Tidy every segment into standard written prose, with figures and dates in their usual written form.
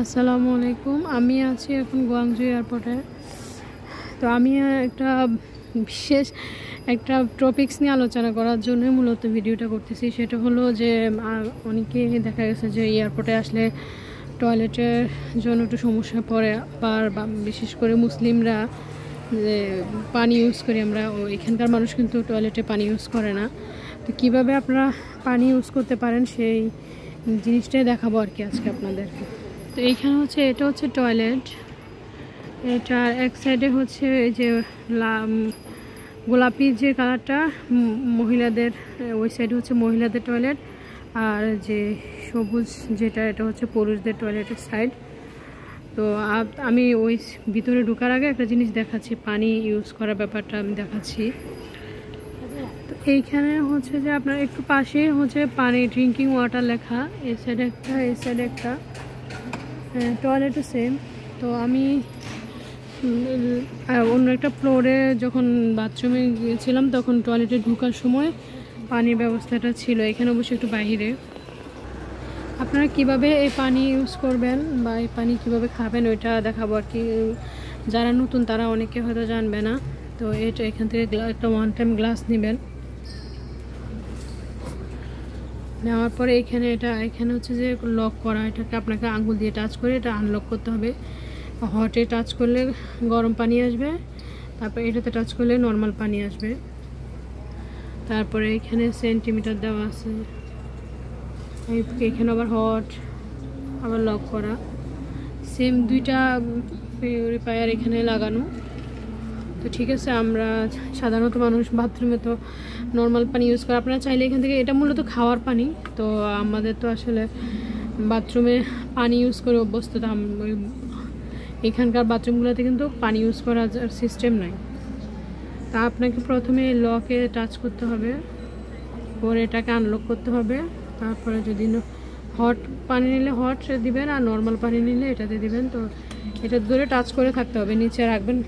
আসসালামু আলাইকুম। আমি আছি এখন গুয়াংজু এয়ারপোর্টে। তো আমি বিশেষ একটা টপিকস নিয়ে আলোচনা করার জন্য মূলত ভিডিওটা করতেছি। সেটা হলো যে অনেকে দেখা গেছে যে এয়ারপোর্টে আসলে টয়লেটের জন্য একটু সমস্যা পড়ে, বা বিশেষ করে মুসলিমরা যে পানি ইউজ করি আমরা, এখানকার মানুষ কিন্তু টয়লেটে পানি ইউজ করে না। তো কীভাবে আপনারা পানি ইউজ করতে পারেন সেই জিনিসটাই দেখাবো আর কি আজকে আপনাদেরকে। তো এইখানে এটা হচ্ছে টয়লেট। এটার এক সাইডে হচ্ছে এই যে গোলাপি যে কালারটা মহিলাদের, ওই সাইডে হচ্ছে মহিলাদের টয়লেট, আর যে সবুজ যেটা এটা হচ্ছে পুরুষদের টয়লেটের সাইড। তো আমি ওই ভিতরে ঢোকার আগে একটা জিনিস দেখাচ্ছি, পানি ইউজ করার ব্যাপারটা আমি দেখাচ্ছি। তো এইখানে হচ্ছে যে আপনার একটু পাশে হচ্ছে পানি ড্রিঙ্কিং ওয়াটার লেখা, এই সাইডে একটা এই সাইডে একটা, টয়লেটও সেম। তো আমি অন্য একটা ফ্লোরে যখন বাথরুমে গিয়েছিলাম তখন টয়লেটে ঢোকার সময় পানির ব্যবস্থাটা ছিল, এখানে অবশ্যই একটু বাইরে। আপনারা কিভাবে এই পানি ইউজ করবেন বা এই পানি কিভাবে খাবেন ওইটা দেখাবো আর কি। যারা নতুন তারা অনেকে হয়তো জানবে না। তো এটা এখান থেকে একটা ওয়ান টাইম গ্লাস নেবেন, নেওয়ার পরে এখানে হচ্ছে যে লক করা, এটাকে আপনাকে আঙুল দিয়ে টাচ করে এটা আনলক করতে হবে। হটে টাচ করলে গরম পানি আসবে, তারপর এটাতে টাচ করলে নর্মাল পানি আসবে। তারপরে এখানে সেন্টিমিটার দেওয়া আছে, এখানে আবার হট, আবার লক করা, সেম দুইটা পিউরিফায়ার এখানে লাগানো। তো ঠিক আছে, আমরা সাধারণত মানুষ বাথরুমে তো নর্মাল পানি ইউজ করে, আপনারা চাইলে এখান থেকে, এটা মূলত খাওয়ার পানি। তো আমাদের তো আসলে বাথরুমে পানি ইউজ করে অভ্যস্ত, এখানকার বাথরুমগুলোতে কিন্তু পানি ইউজ করার সিস্টেম নাই। তা আপনাকে প্রথমে লকে টাচ করতে হবে, পরে এটাকে আনলক করতে হবে। তারপরে যদি হট পানি নিলে হট দিবেন, আর নর্মাল পানি নিলে এটাতে দিবেন। তো এটা ধরে টাচ করে থাকতে হবে, নিচে রাখবেন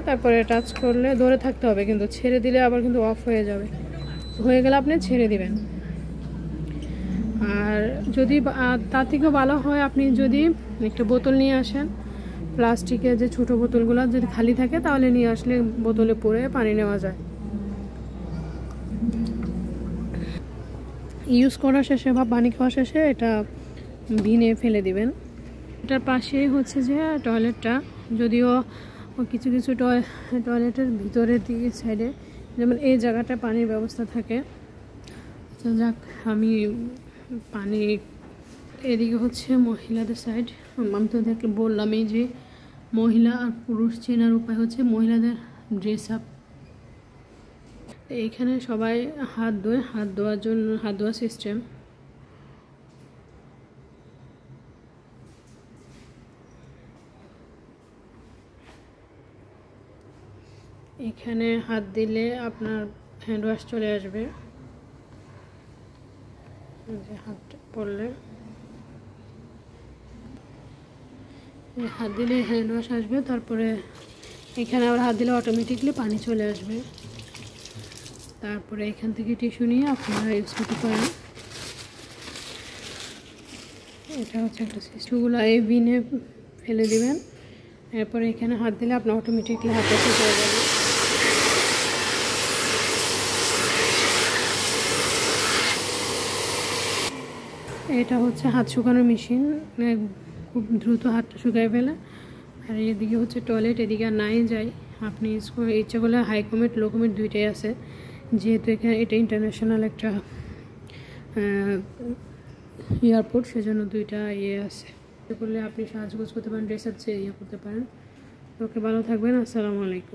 তারপরে টাচ করলে ধরে থাকতে হবে, কিন্তু ছেড়ে দিলে আবার কিন্তু অফ হয়ে যাবে। হয়ে গেলে আপনি ছেড়ে দিবেন। আর যদি তার থেকেও ভালো হয় আপনি যদি একটা বোতল নিয়ে আসেন, প্লাস্টিকের যে ছোট বোতলগুলো যদি খালি থাকে তাহলে নিয়ে আসলে বোতলে পরে পানি নেওয়া যায়। ইউজ করা শেষে বা পানি খাওয়া শেষে এটা ভিনে ফেলে দিবেন। এটার পাশে হচ্ছে যে টয়লেটটা, যদিও কিছু কিছু টয়লেটের ভিতরের দিকে সাইডে যেমন এই জায়গাটা পানির ব্যবস্থা থাকে। যাক, আমি পানি এদিকে হচ্ছে মহিলাদের সাইড। আমি তো বললামই যে মহিলা আর পুরুষ চেনার উপায় হচ্ছে মহিলাদের ড্রেস আপ। এইখানে সবাই হাত ধোয়ার জন্য হাত ধোয়া সিস্টেম। এখানে হাত দিলে আপনার হ্যান্ড ওয়াশ চলে আসবে, হাত পড়লে হাত দিলে হ্যান্ড ওয়াশ আসবে। তারপরে এখানে আবার হাত দিলে অটোমেটিকলি পানি চলে আসবে। তারপরে এখান থেকে টিস্যু নিয়ে আপনারা ইউজ করতে পারেন। এটা হচ্ছে একটা টিস্যুগুলো এই বিনে ফেলে দিবেন, এরপরে এখানে হাত দিলে আপনার অটোমেটিকলি হাত ওয়াশ হয়ে যাবে। এটা হচ্ছে হাত শুকানোর মেশিন, খুব দ্রুত হাতটা শুকায় ফেলে। আর এদিকে হচ্ছে টয়লেট, এদিকে আর নাই যাই, আপনি ইচ্ছা করলে হাই কমেট লো কমেট দুইটাই আছে, যেহেতু এটা ইন্টারন্যাশনাল একটা এয়ারপোর্ট, সেজন্য দুইটা আছে। করলে আপনি সাজগোজ করতে পারেন, ড্রেস আপ করতে পারেন। ওকে, ভালো থাকবেন। আসসালামু আলাইকুম।